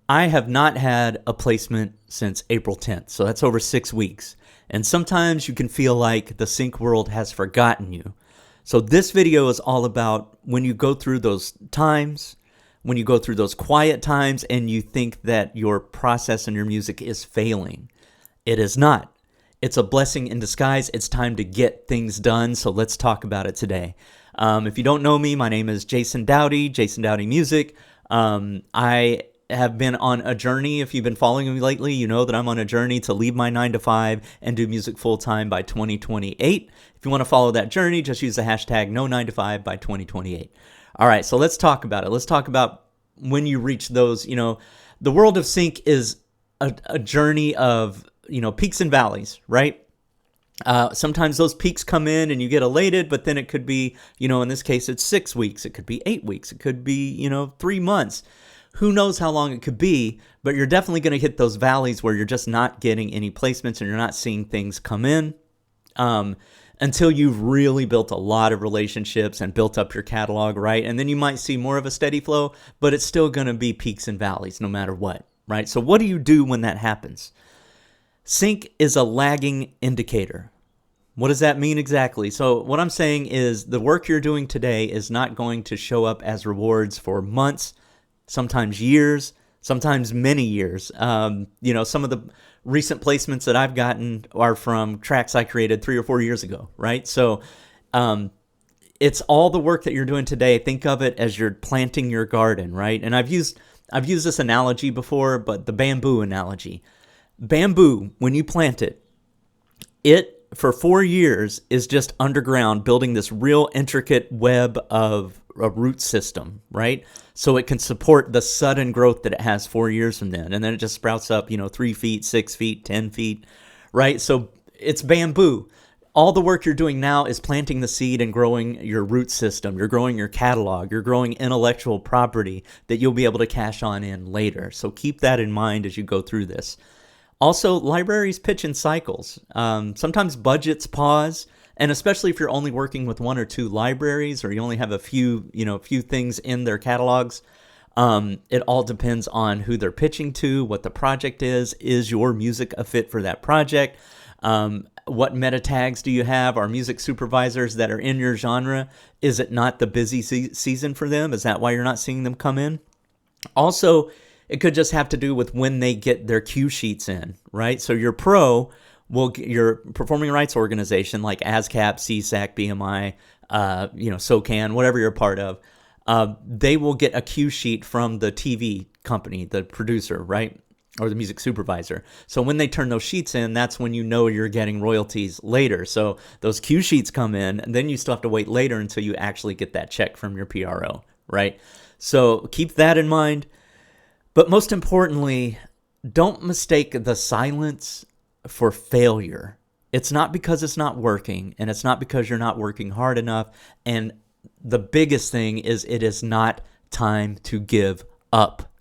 I have not had a placement since April 10th, so that's over 6 weeks. And sometimes you can feel like the sync world has forgotten you. So this video is all about when you go through those times, when you go through those quiet times and you think that your process and your music is failing. It is not. It's a blessing in disguise. It's time to get things done, so let's talk about it today. If you don't know me, my name is Jason Dowdy, Jason Dowdy Music. I have been on a journey. If you've been following me lately, you know that I'm on a journey to leave my 9 to 5 and do music full time by 2028. If you want to follow that journey, just use the hashtag no 9 to 5 by 2028. All right, so let's talk about it. Let's talk about when you reach those, the world of sync is a journey of, peaks and valleys, right? Sometimes those peaks come in and you get elated, but then it could be, in this case, it's 6 weeks. It could be 8 weeks. It could be, 3 months. Who knows how long it could be, but you're definitely going to hit those valleys where you're just not getting any placements and you're not seeing things come in until you've really built a lot of relationships and built up your catalog, right? And then you might see more of a steady flow, but it's still going to be peaks and valleys no matter what, right? So what do you do when that happens? Sync is a lagging indicator. What does that mean exactly? So what I'm saying is the work you're doing today is not going to show up as rewards for months, sometimes years, sometimes many years. Some of the recent placements that I've gotten are from tracks I created 3 or 4 years ago, right? So it's all the work that you're doing today. Think of it as you're planting your garden, right? And I've used this analogy before, but the bamboo analogy. Bamboo, when you plant it for 4 years is just underground building this real intricate web of a root system, right? So it can support the sudden growth that it has 4 years from then. And then it just sprouts up, 3 feet, 6 feet, 10 feet, right? So it's bamboo. All the work you're doing now is planting the seed and growing your root system. You're growing your catalog. You're growing intellectual property that you'll be able to cash on in later. So keep that in mind as you go through this. Also, libraries pitch in cycles. Sometimes budgets pause, and especially if you're only working with 1 or 2 libraries, or you only have a few things in their catalogs. It all depends on who they're pitching to, what the project is. Is your music a fit for that project? What meta tags do you have? Are music supervisors that are in your genre? Is it not the busy season for them? Is that why you're not seeing them come in? Also, it could just have to do with when they get their cue sheets in, right? So your your performing rights organization like ASCAP, CSAC, BMI, SOCAN, whatever you're a part of, they will get a cue sheet from the TV company, the producer, right? Or the music supervisor. So when they turn those sheets in, that's when you know you're getting royalties later. So those cue sheets come in, and then you still have to wait later until you actually get that check from your PRO, right? So keep that in mind. But most importantly, don't mistake the silence for failure. It's not because it's not working, and it's not because you're not working hard enough. And the biggest thing is it is not time to give up.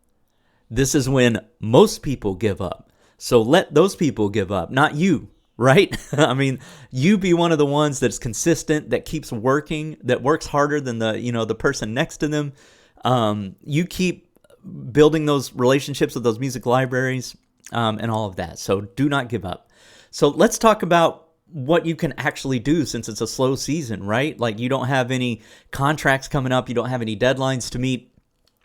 This is when most people give up. So let those people give up, not you, right? I mean, you be one of the ones that's consistent, that keeps working, that works harder than the person next to them. You keep building those relationships with those music libraries and all of that. So do not give up. So let's talk about what you can actually do since it's a slow season, right? Like you don't have any contracts coming up. You don't have any deadlines to meet.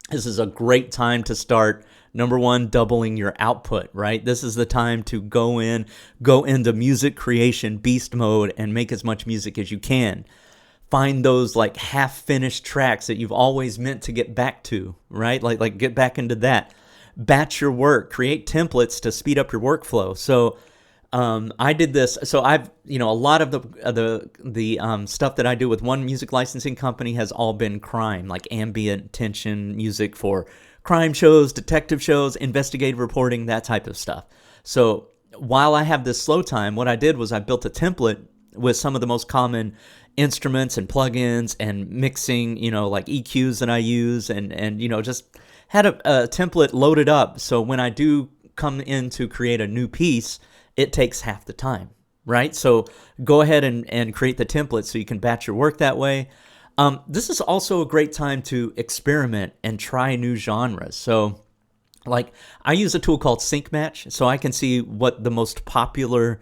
This is a great time to start, number one, doubling your output, right? This is the time to go into music creation beast mode and make as much music as you can. Find those like half-finished tracks that you've always meant to get back to, right? Like get back into that. Batch your work. Create templates to speed up your workflow. So I did this. So I've a lot of the stuff that I do with one music licensing company has all been crime, like ambient tension music for crime shows, detective shows, investigative reporting, that type of stuff. So while I have this slow time, what I did was I built a template with some of the most common instruments and plugins and mixing, like EQs that I use, and just had a template loaded up. So when I do come in to create a new piece, it takes half the time, right? So go ahead and create the template so you can batch your work that way. This is also a great time to experiment and try new genres. So Like, I use a tool called Sync Match, so I can see what the most popular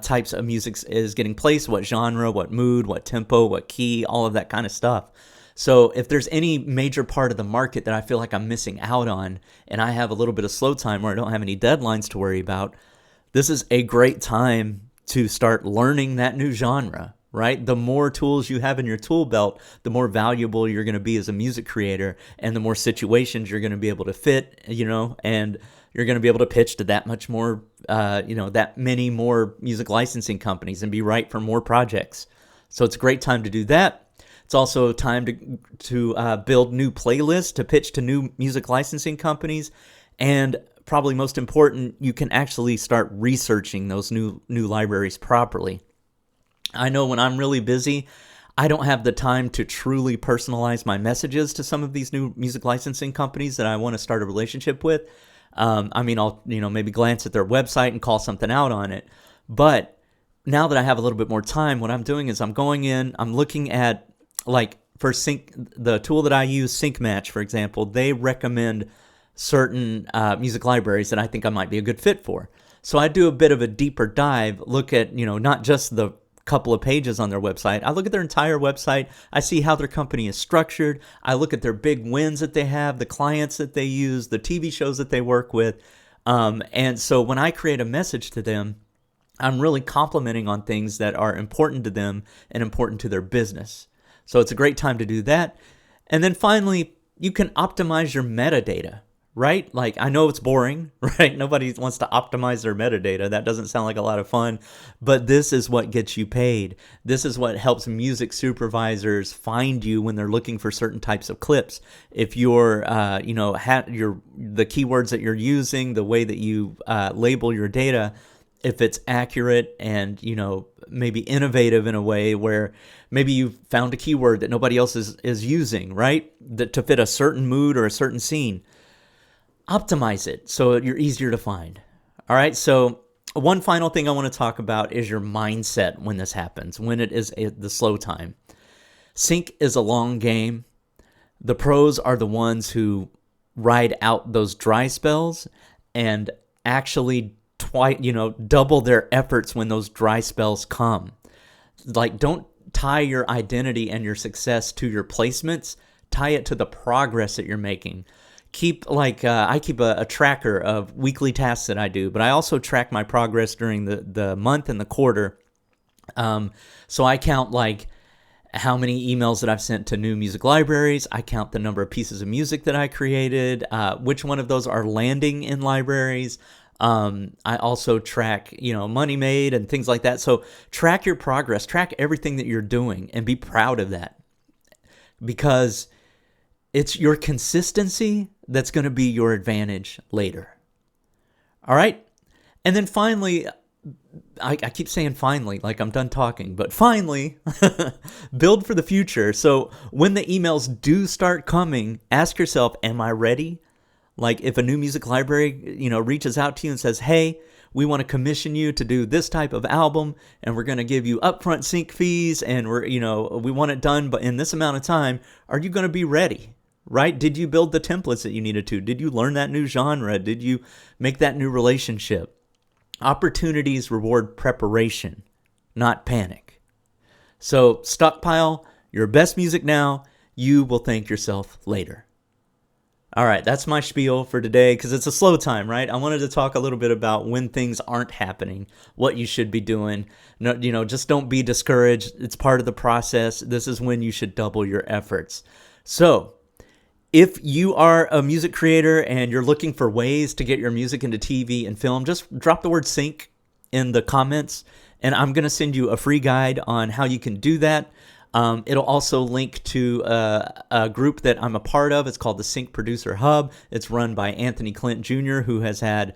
types of music is getting placed, what genre, what mood, what tempo, what key, all of that kind of stuff. So if there's any major part of the market that I feel like I'm missing out on, and I have a little bit of slow time where I don't have any deadlines to worry about, this is a great time to start learning that new genre, right? The more tools you have in your tool belt, the more valuable you're going to be as a music creator, and the more situations you're going to be able to fit, and you're going to be able to pitch to that much more, that many more music licensing companies and be right for more projects. So it's a great time to do that. It's also time to build new playlists to pitch to new music licensing companies. And probably most important, you can actually start researching those new libraries properly. I know when I'm really busy, I don't have the time to truly personalize my messages to some of these new music licensing companies that I want to start a relationship with. I'll maybe glance at their website and call something out on it. But now that I have a little bit more time, what I'm doing is I'm going in, I'm looking at, like, for Sync, the tool that I use, Sync Match, for example, they recommend certain music libraries that I think I might be a good fit for. So I do a bit of a deeper dive, look at, not just the couple of pages on their website. I look at their entire website. I see how their company is structured. I look at their big wins that they have, the clients that they use, the TV shows that they work with. And so when I create a message to them, I'm really complimenting on things that are important to them and important to their business. So it's a great time to do that. And then finally, you can optimize your metadata, right? Like, I know it's boring, right? Nobody wants to optimize their metadata. That doesn't sound like a lot of fun, but this is what gets you paid. This is what helps music supervisors find you when they're looking for certain types of clips. If you're, the keywords that you're using, the way that you label your data, if it's accurate and, maybe innovative in a way where maybe you found a keyword that nobody else is using, right? That to fit a certain mood or a certain scene. Optimize it so you're easier to find. All right, so one final thing I want to talk about is your mindset when this happens, when it is the slow time. Sync is a long game. The pros are the ones who ride out those dry spells and actually double their efforts when those dry spells come. Like, don't tie your identity and your success to your placements. Tie it to the progress that you're making. I keep a tracker of weekly tasks that I do, but I also track my progress during the month and the quarter. So I count, like, how many emails that I've sent to new music libraries. I count the number of pieces of music that I created, which one of those are landing in libraries. I also track, money made and things like that. So track your progress, track everything that you're doing, and be proud of that, because it's your consistency that's going to be your advantage later. All right. And then finally, I keep saying finally, like I'm done talking, but finally, build for the future. So when the emails do start coming, ask yourself, am I ready? Like, if a new music library, reaches out to you and says, hey, we want to commission you to do this type of album, and we're going to give you upfront sync fees, and we want it done, but in this amount of time, are you going to be ready? Right? Did you build the templates that you needed to? Did you learn that new genre? Did you make that new relationship? Opportunities reward preparation, not panic. So stockpile your best music now. You will thank yourself later. All right, that's my spiel for today, because it's a slow time, right? I wanted to talk a little bit about when things aren't happening, what you should be doing. No, just don't be discouraged. It's part of the process. This is when you should double your efforts. So if you are a music creator and you're looking for ways to get your music into TV and film, just drop the word sync in the comments, and I'm going to send you a free guide on how you can do that. It'll also link to a group that I'm a part of. It's called the Sync Producer Hub. It's run by Anthony Clint Jr., who has had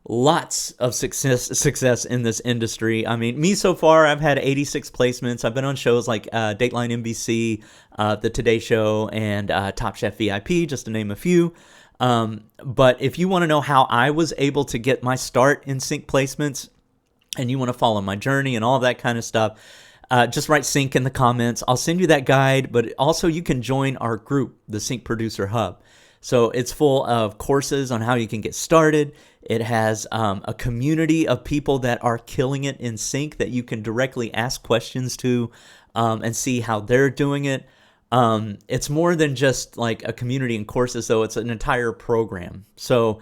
lots of success in this industry. I mean, me so far, I've had 86 placements. I've been on shows like Dateline NBC, The Today Show, and Top Chef VIP, just to name a few. But if you want to know how I was able to get my start in sync placements, and you want to follow my journey and all that kind of stuff, just write sync in the comments. I'll send you that guide, but also you can join our group, the Sync Producer Hub. So it's full of courses on how you can get started. It has a community of people that are killing it in sync that you can directly ask questions to and see how they're doing it. It's more than just like a community and courses, though. It's an entire program. So,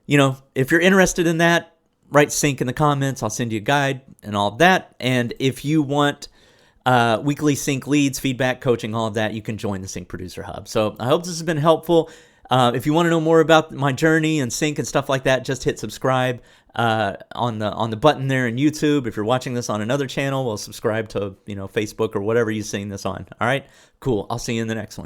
if you're interested in that, write sync in the comments. I'll send you a guide and all of that. And if you want weekly sync leads, feedback, coaching, all of that, you can join the Sync Producer Hub. So I hope this has been helpful. If you want to know more about my journey and sync and stuff like that, just hit subscribe on the button there in YouTube. If you're watching this on another channel, well, subscribe to Facebook or whatever you're seeing this on. All right, cool. I'll see you in the next one.